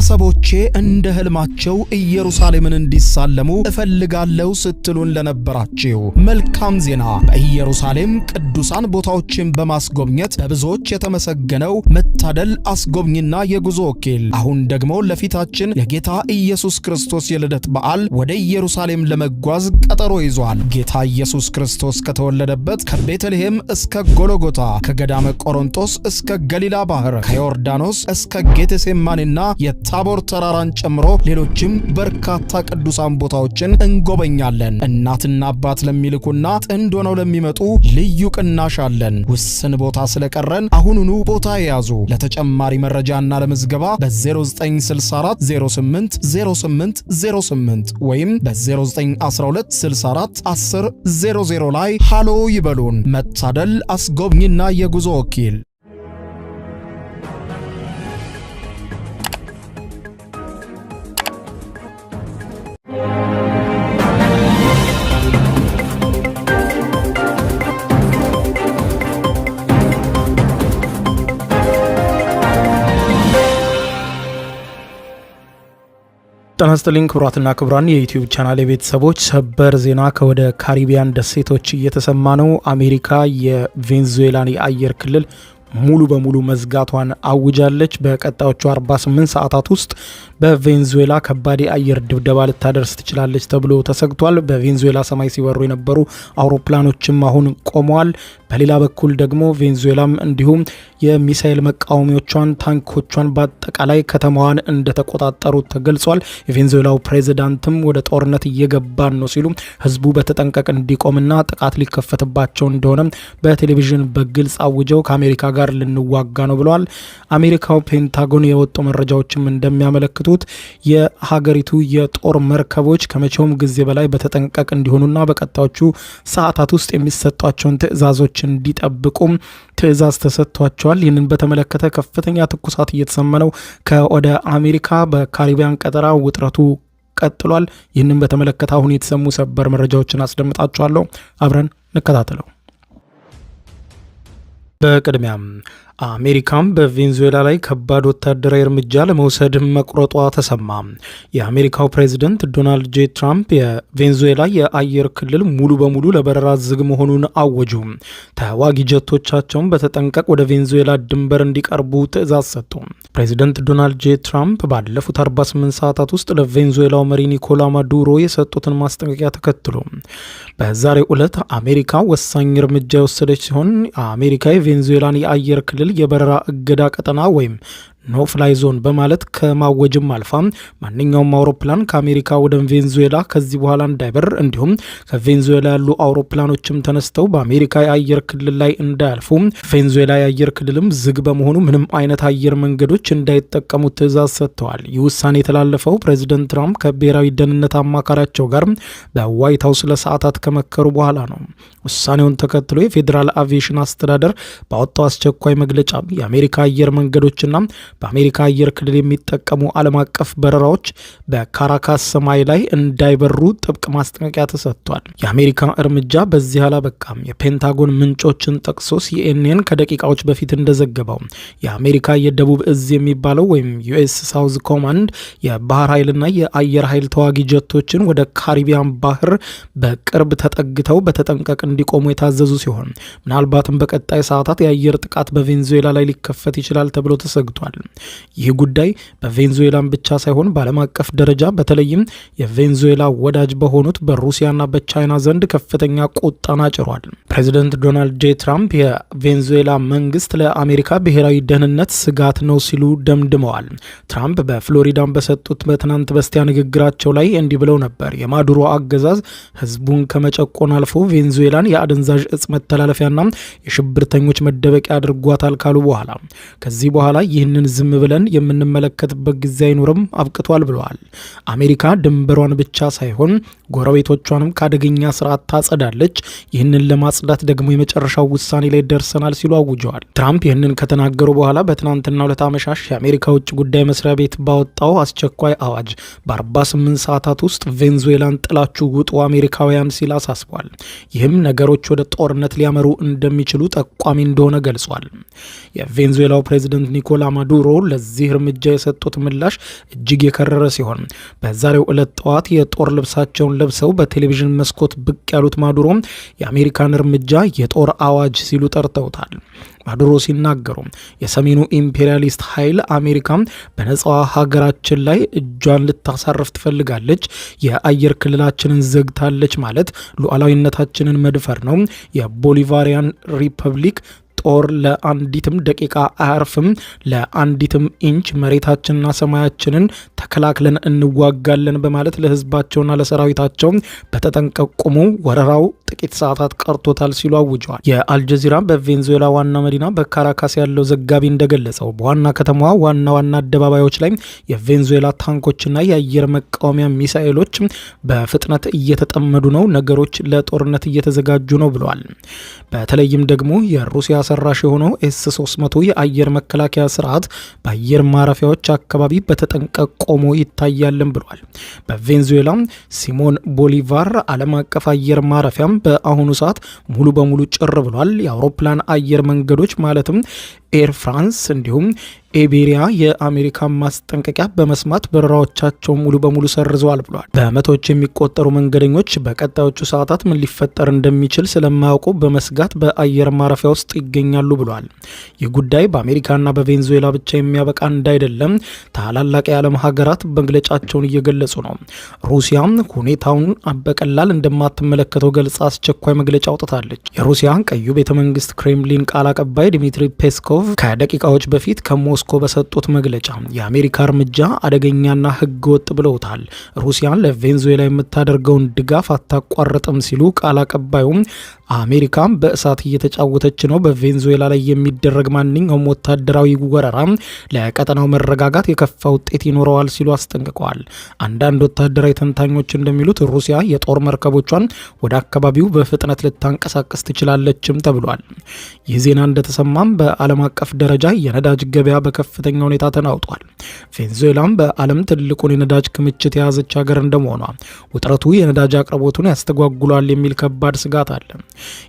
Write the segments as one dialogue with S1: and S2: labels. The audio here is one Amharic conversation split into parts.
S1: ቤተሰቦቼ እንደ ህልማቸው ኢየሩሳሌምን እንዲሳለሙ እፈልጋለሁ ስትሉን ለነበራችሁ መልካም ዜና። በኢየሩሳሌም ቅዱሳን ቦታዎችን በማስጎብኘት በብዙዎች የተመሰገነው መታደል አስጎብኝና የጉዞ ወኪል አሁን ደግሞ ለፊታችን የጌታ ኢየሱስ ክርስቶስ የልደት በዓል ወደ ኢየሩሳሌም ለመጓዝ ቀጠሮ ይዟል። ጌታ ኢየሱስ ክርስቶስ ከተወለደበት ከቤተልሔም እስከ ጎልጎታ፣ ከገዳመ ቆሮንቶስ እስከ ገሊላ ባህር፣ ከዮርዳኖስ እስከ ጌቴሴማኒና የታቦር ተራራን ጨምሮ ሌሎችም በርካታ ቅዱሳን ቦታዎችን እንጎበኛለን። እናትና አባት ለሚልኩና ጥንድ ሆነው ለሚመጡ ልዩ ቅናሽ አለን። ውስን ቦታ ስለቀረን አሁኑኑ ቦታ ያዙ። ለተጨማሪ መረጃና ለምዝገባ በ0964 08 08 08 ወይም በ0912 64 10 00 ላይ ሃሎ ይበሉን። መታደል አስጎብኝና የጉዞ ወኪል። ጤና ይስጥልኝ ክቡራትና ክቡራን የዩቲዩብ ቻናል ቤተሰቦች፣ ሰበር ዜና ከወደ ካሪቢያን ደሴቶች እየተሰማ ነው። አሜሪካ የቬንዙዌላን የአየር ክልል ሙሉ በሙሉ መዝጋቷን አውጃለች። በቀጣዮቹ 48 ሰዓታት ውስጥ በቬንዙዌላ ከባድ የአየር ድብደባ ልታደርስ ትችላለች ተብሎ ተሰግቷል። በቬንዙዌላ ሰማይ ሲበሩ የነበሩ አውሮፕላኖችም አሁን ቆመዋል። በሌላ በኩል ደግሞ ቬንዙዌላም እንዲሁም የሚሳኤል መቃወሚያዎቿን፣ ታንኮቿን በአጠቃላይ ከተማዋን እንደተቆጣጠሩ ተገልጿል። የቬንዙዌላው ፕሬዝዳንትም ወደ ጦርነት እየገባን ነው ሲሉ ህዝቡ በተጠንቀቅ እንዲቆምና ጥቃት ሊከፈትባቸው እንደሆነ በቴሌቪዥን በግልጽ አውጀው ከአሜሪካ ጋር ልንዋጋ ነው ብለዋል። አሜሪካው ፔንታጎን የወጡ መረጃዎችም እንደሚያመለክቱት የሀገሪቱ የጦር መርከቦች ከመቼውም ጊዜ በላይ በተጠንቀቅ እንዲሆኑና በቀጣዮቹ ሰዓታት ውስጥ የሚሰጧቸውን ትዕዛዞች እንዲጠብቁም ትዕዛዝ ተሰጥቷቸዋል። ይህንን በተመለከተ ከፍተኛ ትኩሳት እየተሰማ ነው። ከወደ አሜሪካ በካሪቢያን ቀጠና ውጥረቱ ቀጥሏል። ይህንን በተመለከተ አሁን የተሰሙ ሰበር መረጃዎችን አስደምጣችኋለሁ። አብረን እንከታተለው። በቅድሚያም አሜሪካም በቬንዙዌላ ላይ ከባድ ወታደራዊ እርምጃ ለመውሰድ መቁረጧ ተሰማ። የአሜሪካው ፕሬዝዳንት ዶናልድ ጄ ትራምፕ የቬንዙዌላ የአየር ክልል ሙሉ በሙሉ ለበረራ ዝግ መሆኑን አወጁ። ተዋጊ ጀቶቻቸውን በተጠንቀቅ ወደ ቬንዙዌላ ድንበር እንዲቀርቡ ትዕዛዝ ሰጡ። ፕሬዝዳንት ዶናልድ ጄ ትራምፕ ባለፉት 48 ሰዓታት ውስጥ ለቬንዙዌላው መሪ ኒኮላ ማዱሮ የሰጡትን ማስጠንቀቂያ ተከትሎ በዛሬው ዕለት አሜሪካ ወሳኝ እርምጃ የወሰደች ሲሆን አሜሪካ የቬንዙዌላን የአየር ክልል የበረራ እገዳ ቀጠና ወይም ኖ ፍላይ ዞን በማለት ከማወጅም አልፋ ማንኛውም አውሮፕላን ከአሜሪካ ወደ ቬንዙዌላ ከዚህ በኋላ እንዳይበር እንዲሁም ከቬንዙዌላ ያሉ አውሮፕላኖችም ተነስተው በአሜሪካ የአየር ክልል ላይ እንዳያልፉ ቬንዙዌላ የአየር ክልልም ዝግ በመሆኑ ምንም አይነት አየር መንገዶች እንዳይጠቀሙ ትዕዛዝ ሰጥተዋል። ይህ ውሳኔ የተላለፈው ፕሬዚደንት ትራምፕ ከብሔራዊ ደህንነት አማካሪያቸው ጋር በዋይት ሀውስ ለሰዓታት ከመከሩ በኋላ ነው። ውሳኔውን ተከትሎ የፌዴራል አቪዬሽን አስተዳደር ባወጣው አስቸኳይ መግለጫ የአሜሪካ አየር መንገዶችና በአሜሪካ አየር ክልል የሚጠቀሙ ዓለም አቀፍ በረራዎች በካራካስ ሰማይ ላይ እንዳይበሩ ጥብቅ ማስጠንቀቂያ ተሰጥቷል። የአሜሪካ እርምጃ በዚህ አላበቃም። የፔንታጎን ምንጮችን ጠቅሶ ሲኤንኤን ከደቂቃዎች በፊት እንደዘገበው የአሜሪካ የደቡብ እዝ የሚባለው ወይም ዩኤስ ሳውዝ ኮማንድ የባህር ኃይልና የአየር ኃይል ተዋጊ ጀቶችን ወደ ካሪቢያን ባህር በቅርብ ተጠግተው በተጠንቀቅ እንዲቆሙ የታዘዙ ሲሆን ምናልባትም በቀጣይ ሰዓታት የአየር ጥቃት በቬንዙዌላ ላይ ሊከፈት ይችላል ተብሎ ተሰግቷል። ይህ ጉዳይ በቬንዙዌላን ብቻ ሳይሆን በዓለም አቀፍ ደረጃ በተለይም የቬንዙዌላ ወዳጅ በሆኑት በሩሲያና በቻይና ዘንድ ከፍተኛ ቁጣን አጭሯል። ፕሬዚደንት ዶናልድ ጄ ትራምፕ የቬንዙዌላ መንግስት ለአሜሪካ ብሔራዊ ደህንነት ስጋት ነው ሲሉ ደምድመዋል። ትራምፕ በፍሎሪዳን በሰጡት በትናንት በስቲያ ንግግራቸው ላይ እንዲህ ብለው ነበር። የማዱሮ አገዛዝ ህዝቡን ከመጨቆን አልፎ ቬንዙዌላን የአደንዛዥ እጽ መተላለፊያና የሽብርተኞች መደበቂያ አድርጓታል ካሉ በኋላ ከዚህ በኋላ ይህንን ዝም ብለን የምንመለከትበት ጊዜ አይኖርም፣ አብቅቷል ብለዋል። አሜሪካ ድንበሯን ብቻ ሳይሆን ጎረቤቶቿንም ከአደገኛ ስርዓት ታጸዳለች። ይህንን ለማጽዳት ደግሞ የመጨረሻው ውሳኔ ላይ ደርሰናል ሲሉ አውጀዋል። ትራምፕ ይህንን ከተናገሩ በኋላ በትናንትናው ዕለት አመሻሽ የአሜሪካ ውጭ ጉዳይ መስሪያ ቤት ባወጣው አስቸኳይ አዋጅ በ48 ሰዓታት ውስጥ ቬንዙዌላን ጥላችሁ ውጡ አሜሪካውያን ሲል አሳስቧል። ይህም ነገሮች ወደ ጦርነት ሊያመሩ እንደሚችሉ ጠቋሚ እንደሆነ ገልጿል። የቬንዙዌላው ፕሬዝዳንት ኒኮላ ማዱሮ ማዱሮ ለዚህ እርምጃ የሰጡት ምላሽ እጅግ የከረረ ሲሆን በዛሬው ዕለት ጠዋት የጦር ልብሳቸውን ለብሰው በቴሌቪዥን መስኮት ብቅ ያሉት ማዱሮ የአሜሪካን እርምጃ የጦር አዋጅ ሲሉ ጠርተውታል። ማዱሮ ሲናገሩ የሰሜኑ ኢምፔሪያሊስት ኃይል አሜሪካ በነጻዋ ሀገራችን ላይ እጇን ልታሳርፍ ትፈልጋለች፣ የአየር ክልላችንን ዘግታለች ማለት ሉዓላዊነታችንን መድፈር ነው። የቦሊቫሪያን ሪፐብሊክ ጦር ለአንዲትም ደቂቃ አያርፍም፣ ለአንዲትም ኢንች መሬታችንና ሰማያችንን ተከላክለን እንዋጋለን በማለት ለህዝባቸውና ለሰራዊታቸው በተጠንቀቅ ቁሙ፣ ወረራው ጥቂት ሰዓታት ቀርቶታል ሲሉ አውጀዋል። የአልጀዚራ በቬንዙዌላ ዋና መዲና በካራካስ ያለው ዘጋቢ እንደገለጸው በዋና ከተማዋ ዋና አደባባዮች ላይ የቬንዙዌላ ታንኮችና የአየር መቃወሚያ ሚሳኤሎች በፍጥነት እየተጠመዱ ነው፣ ነገሮች ለጦርነት እየተዘጋጁ ነው ብለዋል። በተለይም ደግሞ የሩሲያ ሰራሽ የሆነው ኤስ-300 የአየር መከላከያ ስርዓት በአየር ማረፊያዎች አካባቢ በተጠንቀቅ ቆሞ ይታያልን ብሏል። በቬንዙዌላ ሲሞን ቦሊቫር ዓለም አቀፍ አየር ማረፊያም በአሁኑ ሰዓት ሙሉ በሙሉ ጭር ብሏል። የአውሮፕላን አየር መንገዶች ማለትም ኤር ፍራንስ እንዲሁም ኤቤሪያ የአሜሪካ ማስጠንቀቂያ በመስማት በረራዎቻቸው ሙሉ በሙሉ ሰርዘዋል ብሏል። በመቶዎች የሚቆጠሩ መንገደኞች በቀጣዮቹ ሰዓታት ምን ሊፈጠር እንደሚችል ስለማያውቁ በመስጋት በአየር ማረፊያ ውስጥ ይገኛሉ ብሏል። ይህ ጉዳይ በአሜሪካና በቬንዙዌላ ብቻ የሚያበቃ እንዳይደለም ታላላቅ የዓለም ሀገራት መግለጫቸውን እየገለጹ ነው። ሩሲያ ሁኔታውን በቀላል እንደማትመለከተው ገልጻ አስቸኳይ መግለጫ አውጥታለች። የሩሲያ ቀዩ ቤተመንግስት ክሬምሊን ቃል አቀባይ ዲሚትሪ ፔስኮቭ ከደቂቃዎች በፊት ከሞስኮ በሰጡት መግለጫ የአሜሪካ እርምጃ አደገኛና ሕገወጥ ብለውታል። ሩሲያን ለቬንዙዌላ የምታደርገውን ድጋፍ አታቋርጥም ሲሉ ቃል አቀባዩም አሜሪካ በእሳት እየተጫወተች ነው፣ በቬንዙዌላ ላይ የሚደረግ ማንኛውም ወታደራዊ ወረራ ለቀጠናው መረጋጋት የከፋ ውጤት ይኖረዋል ሲሉ አስጠንቅቀዋል። አንዳንድ ወታደራዊ ተንታኞች እንደሚሉት ሩሲያ የጦር መርከቦቿን ወደ አካባቢው በፍጥነት ልታንቀሳቀስ ትችላለችም ተብሏል። ይህ ዜና እንደተሰማም በዓለም አቀፍ ደረጃ የነዳጅ ገበያ በከፍተኛ ሁኔታ ተናውጧል። ቬንዙዌላም በዓለም ትልቁን የነዳጅ ክምችት የያዘች ሀገር እንደመሆኗ ውጥረቱ የነዳጅ አቅርቦቱን ያስተጓጉሏል የሚል ከባድ ስጋት አለ።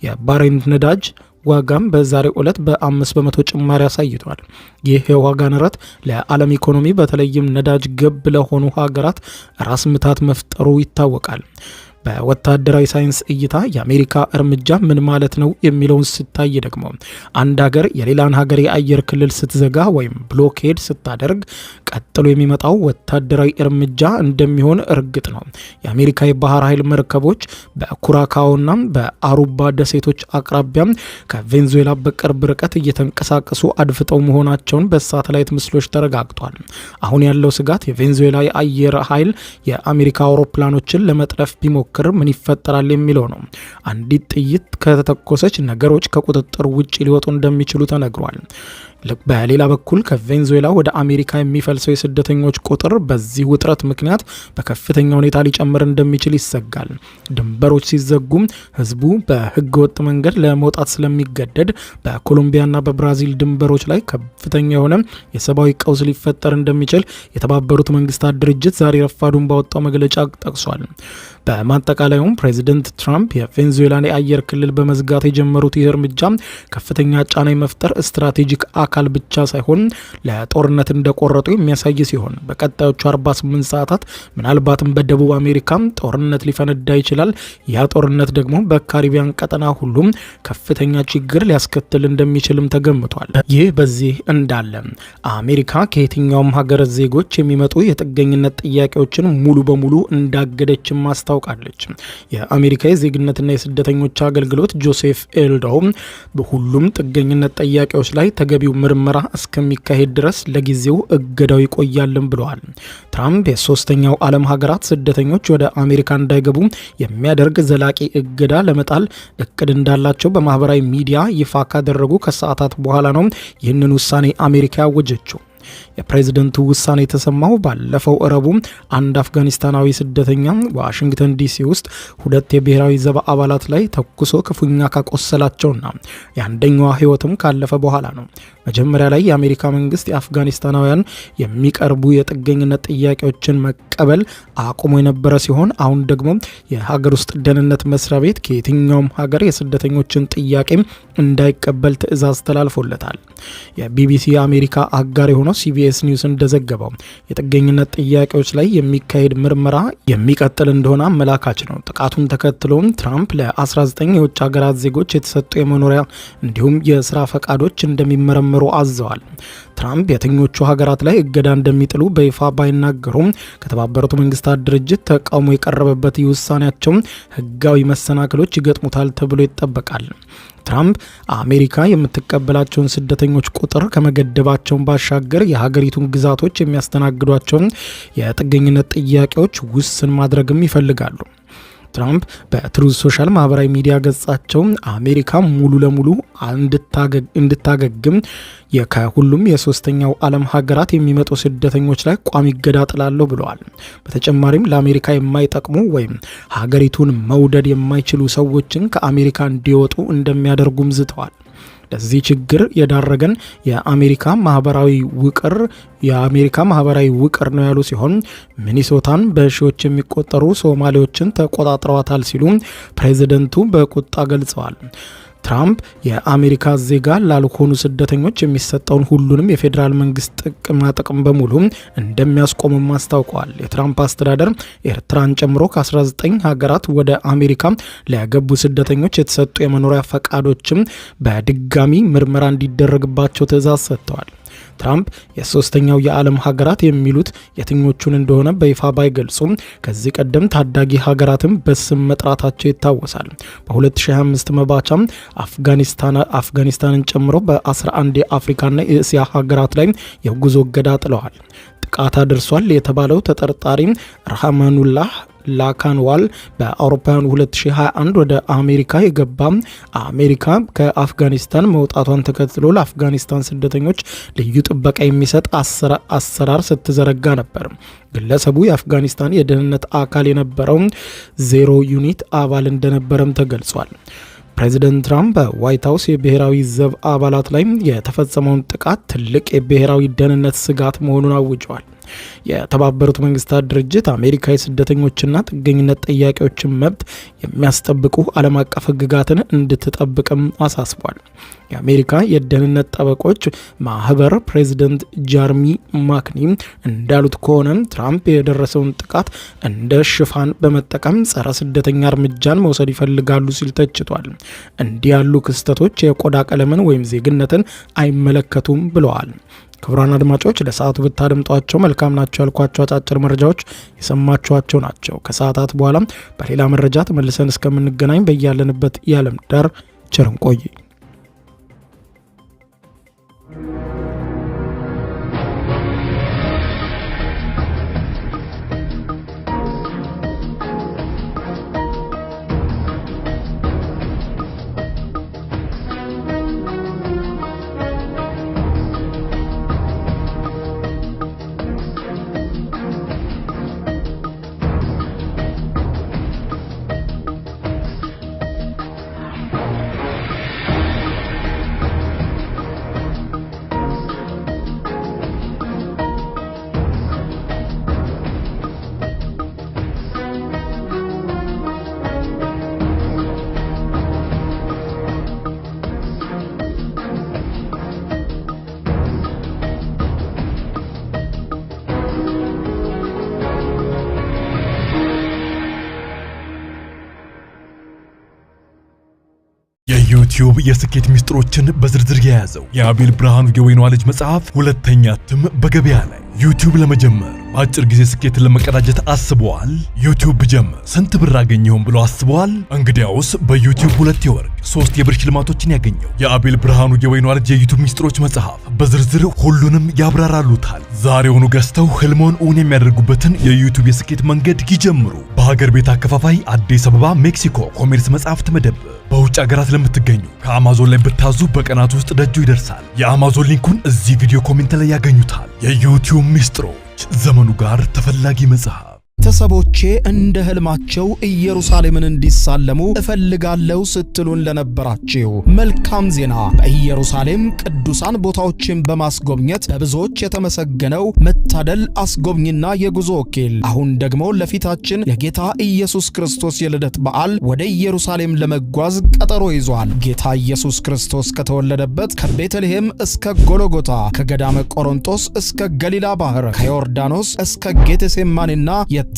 S1: የባሬንት ነዳጅ ዋጋም በዛሬው ዕለት በ5 በመቶ ጭማሪ አሳይቷል። ይህ የዋጋ ንረት ለዓለም ኢኮኖሚ በተለይም ነዳጅ ገብ ለሆኑ ሀገራት ራስ ምታት መፍጠሩ ይታወቃል። በወታደራዊ ሳይንስ እይታ የአሜሪካ እርምጃ ምን ማለት ነው የሚለውን ስታይ ደግሞ አንድ ሀገር የሌላን ሀገር የአየር ክልል ስትዘጋ ወይም ብሎኬድ ስታደርግ ቀጥሎ የሚመጣው ወታደራዊ እርምጃ እንደሚሆን እርግጥ ነው። የአሜሪካ የባህር ኃይል መርከቦች በኩራካኦና በአሩባ ደሴቶች አቅራቢያ ከቬንዙዌላ በቅርብ ርቀት እየተንቀሳቀሱ አድፍጠው መሆናቸውን በሳተላይት ምስሎች ተረጋግጧል። አሁን ያለው ስጋት የቬንዙዌላ የአየር ኃይል የአሜሪካ አውሮፕላኖችን ለመጥለፍ ቢሞክር ምን ይፈጠራል የሚለው ነው። አንዲት ጥይት ከተተኮሰች ነገሮች ከቁጥጥር ውጭ ሊወጡ እንደሚችሉ ተነግሯል። በሌላ በኩል ከቬንዙዌላ ወደ አሜሪካ የሚፈልሰው የስደተኞች ቁጥር በዚህ ውጥረት ምክንያት በከፍተኛ ሁኔታ ሊጨምር እንደሚችል ይሰጋል። ድንበሮች ሲዘጉም ህዝቡ በህገ ወጥ መንገድ ለመውጣት ስለሚገደድ በኮሎምቢያና በብራዚል ድንበሮች ላይ ከፍተኛ የሆነ የሰብአዊ ቀውስ ሊፈጠር እንደሚችል የተባበሩት መንግስታት ድርጅት ዛሬ ረፋዱን ባወጣው መግለጫ ጠቅሷል። በማጠቃለያውም ፕሬዚደንት ትራምፕ የቬንዙዌላን የአየር ክልል በመዝጋት የጀመሩት ይህ እርምጃ ከፍተኛ ጫና የመፍጠር ስትራቴጂክ አካል ብቻ ሳይሆን ለጦርነት እንደቆረጡ የሚያሳይ ሲሆን በቀጣዮቹ 48 ሰዓታት ምናልባትም በደቡብ አሜሪካ ጦርነት ሊፈነዳ ይችላል። ያ ጦርነት ደግሞ በካሪቢያን ቀጠና ሁሉም ከፍተኛ ችግር ሊያስከትል እንደሚችልም ተገምቷል። ይህ በዚህ እንዳለ አሜሪካ ከየትኛውም ሀገር ዜጎች የሚመጡ የጥገኝነት ጥያቄዎችን ሙሉ በሙሉ እንዳገደችም ማስታወቃለች። የአሜሪካ የዜግነትና የስደተኞች አገልግሎት ጆሴፍ ኤልዶው በሁሉም ጥገኝነት ጥያቄዎች ላይ ተገቢው ምርመራ እስከሚካሄድ ድረስ ለጊዜው እገዳው ይቆያልን ብለዋል። ትራምፕ የሶስተኛው ዓለም ሀገራት ስደተኞች ወደ አሜሪካ እንዳይገቡ የሚያደርግ ዘላቂ እገዳ ለመጣል እቅድ እንዳላቸው በማህበራዊ ሚዲያ ይፋ ካደረጉ ከሰዓታት በኋላ ነው ይህንን ውሳኔ አሜሪካ ያወጀችው። የፕሬዝደንቱ ውሳኔ የተሰማው ባለፈው ረቡ አንድ አፍጋኒስታናዊ ስደተኛ ዋሽንግተን ዲሲ ውስጥ 2 የብሔራዊ ዘብ አባላት ላይ ተኩሶ ክፉኛ ካቆሰላቸውና የአንደኛዋ ህይወትም ካለፈ በኋላ ነው። መጀመሪያ ላይ የአሜሪካ መንግስት የአፍጋኒስታናውያን የሚቀርቡ የጥገኝነት ጥያቄዎችን መቀበል አቁሞ የነበረ ሲሆን አሁን ደግሞ የሀገር ውስጥ ደህንነት መስሪያ ቤት ከየትኛውም ሀገር የስደተኞችን ጥያቄ እንዳይቀበል ትዕዛዝ ተላልፎለታል። የቢቢሲ የአሜሪካ አጋር የሆነው ሲቢኤስ ኒውስ እንደዘገበው የጥገኝነት ጥያቄዎች ላይ የሚካሄድ ምርመራ የሚቀጥል እንደሆነ አመላካች ነው። ጥቃቱን ተከትሎም ትራምፕ ለ19 የውጭ ሀገራት ዜጎች የተሰጡ የመኖሪያ እንዲሁም የስራ ፈቃዶች እንደሚመረመሩ አዘዋል። ትራምፕ የትኞቹ ሀገራት ላይ እገዳ እንደሚጥሉ በይፋ ባይናገሩም ከተባበሩት መንግስታት ድርጅት ተቃውሞ የቀረበበት ውሳኔያቸው ህጋዊ መሰናክሎች ይገጥሙታል ተብሎ ይጠበቃል። ትራምፕ አሜሪካ የምትቀበላቸውን ስደተኞች ቁጥር ከመገደባቸውን ባሻገር የሀገሪቱን ግዛቶች የሚያስተናግዷቸውን የጥገኝነት ጥያቄዎች ውስን ማድረግም ይፈልጋሉ። ትራምፕ በትሩዝ ሶሻል ማህበራዊ ሚዲያ ገጻቸው አሜሪካ ሙሉ ለሙሉ እንድታገግም ከሁሉም የሶስተኛው ዓለም ሀገራት የሚመጡ ስደተኞች ላይ ቋሚ እገዳ ጥላለሁ ብለዋል። በተጨማሪም ለአሜሪካ የማይጠቅሙ ወይም ሀገሪቱን መውደድ የማይችሉ ሰዎችን ከአሜሪካ እንዲወጡ እንደሚያደርጉም ዝተዋል። ለዚህ ችግር የዳረገን የአሜሪካ ማህበራዊ ውቅር ነው ያሉ ሲሆን ሚኒሶታን በሺዎች የሚቆጠሩ ሶማሌዎችን ተቆጣጥረዋታል ሲሉ ፕሬዝደንቱ በቁጣ ገልጸዋል። ትራምፕ የአሜሪካ ዜጋ ላልሆኑ ስደተኞች የሚሰጠውን ሁሉንም የፌዴራል መንግስት ጥቅም በሙሉ እንደሚያስቆምም አስታውቀዋል። የትራምፕ አስተዳደር ኤርትራን ጨምሮ ከ19 ሀገራት ወደ አሜሪካ ለገቡ ስደተኞች የተሰጡ የመኖሪያ ፈቃዶችም በድጋሚ ምርመራ እንዲደረግባቸው ትዕዛዝ ሰጥተዋል። ትራምፕ የሶስተኛው የዓለም ሀገራት የሚሉት የትኞቹን እንደሆነ በይፋ ባይገልጹም ከዚህ ቀደም ታዳጊ ሀገራትን በስም መጥራታቸው ይታወሳል። በ2025 መባቻም አፍጋኒስታንን ጨምሮ በ11 የአፍሪካና የእስያ ሀገራት ላይ የጉዞ እገዳ ጥለዋል። ጥቃት አድርሷል የተባለው ተጠርጣሪ ረሃማኑላህ ላካንዋል በአውሮፓውያኑ 2021 ወደ አሜሪካ የገባ አሜሪካ ከአፍጋኒስታን መውጣቷን ተከትሎ ለአፍጋኒስታን ስደተኞች ልዩ ጥበቃ የሚሰጥ አሰራር ስትዘረጋ ነበር። ግለሰቡ የአፍጋኒስታን የደህንነት አካል የነበረው ዜሮ ዩኒት አባል እንደነበረም ተገልጿል። ፕሬዚደንት ትራምፕ በዋይት ሀውስ የብሔራዊ ዘብ አባላት ላይ የተፈጸመውን ጥቃት ትልቅ የብሔራዊ ደህንነት ስጋት መሆኑን አውጀዋል። የተባበሩት መንግስታት ድርጅት አሜሪካ የስደተኞችና ጥገኝነት ጠያቂዎችን መብት የሚያስጠብቁ ዓለም አቀፍ ሕግጋትን እንድትጠብቅም አሳስቧል። የአሜሪካ የደህንነት ጠበቆች ማህበር ፕሬዚደንት ጀርሚ ማክኒ እንዳሉት ከሆነ ትራምፕ የደረሰውን ጥቃት እንደ ሽፋን በመጠቀም ጸረ ስደተኛ እርምጃን መውሰድ ይፈልጋሉ ሲል ተችቷል። እንዲህ ያሉ ክስተቶች የቆዳ ቀለምን ወይም ዜግነትን አይመለከቱም ብለዋል። ክቡራን አድማጮች ለሰዓቱ ብታደምጧቸው መልካም ናቸው ያልኳቸው አጫጭር መረጃዎች የሰማችኋቸው ናቸው። ከሰዓታት በኋላ በሌላ መረጃ ተመልሰን እስከምንገናኝ በያለንበት የዓለም ዳር ቸር እንቆይ።
S2: የዩቲዩብ የስኬት ሚስጥሮችን በዝርዝር የያዘው የአቤል ብርሃኑ የወይኗ ልጅ መጽሐፍ ሁለተኛ እትም በገበያ ላይ። ዩቲዩብ ለመጀመር በአጭር ጊዜ ስኬትን ለመቀዳጀት አስበዋል? ዩቲዩብ ብጀምር ስንት ብር አገኘሁም ብሎ አስበዋል? እንግዲያውስ በዩቲዩብ 2 የወርቅ 3 የብር ሽልማቶችን ያገኘው የአቤል ብርሃኑ የወይኗ ልጅ የዩቲዩብ ሚስጥሮች መጽሐፍ በዝርዝር ሁሉንም ያብራራሉታል። ዛሬውኑ ገዝተው ህልሞን እውን የሚያደርጉበትን የዩቲዩብ የስኬት መንገድ ይጀምሩ። በሀገር ቤት አከፋፋይ አዲስ አበባ ሜክሲኮ ኮሜርስ መጽሐፍት መደብር። በውጭ ሀገራት ለምትገኙ ከአማዞን ላይ ብታዙ በቀናት ውስጥ ደጁ ይደርሳል። የአማዞን ሊንኩን እዚህ ቪዲዮ ኮሜንት ላይ ያገኙታል። የዩቲዩብ ሚስጥሮች፣ ዘመኑ ጋር ተፈላጊ መጽሐፍ።
S3: ቤተሰቦቼ እንደ ህልማቸው ኢየሩሳሌምን እንዲሳለሙ እፈልጋለሁ ስትሉን ለነበራችሁ መልካም ዜና። በኢየሩሳሌም ቅዱሳን ቦታዎችን በማስጎብኘት በብዙዎች የተመሰገነው መታደል አስጎብኝና የጉዞ ወኪል አሁን ደግሞ ለፊታችን የጌታ ኢየሱስ ክርስቶስ የልደት በዓል ወደ ኢየሩሳሌም ለመጓዝ ቀጠሮ ይዟል። ጌታ ኢየሱስ ክርስቶስ ከተወለደበት ከቤተልሔም እስከ ጎልጎታ፣ ከገዳመ ቆሮንቶስ እስከ ገሊላ ባህር፣ ከዮርዳኖስ እስከ ጌቴሴማኒና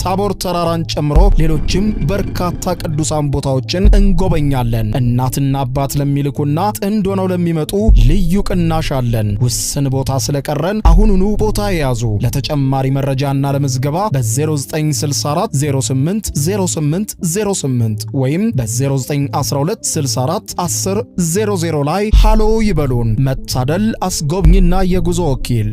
S3: የታቦር ተራራን ጨምሮ ሌሎችም በርካታ ቅዱሳን ቦታዎችን እንጎበኛለን። እናትና አባት ለሚልኩና ጥንድ ሆነው ለሚመጡ ልዩ ቅናሽ አለን። ውስን ቦታ ስለቀረን አሁኑኑ ቦታ ያዙ። ለተጨማሪ መረጃና ለምዝገባ በ0964 08 08 08 ወይም በ0912 64 10 00 ላይ ሃሎ ይበሉን። መታደል አስጎብኝና የጉዞ ወኪል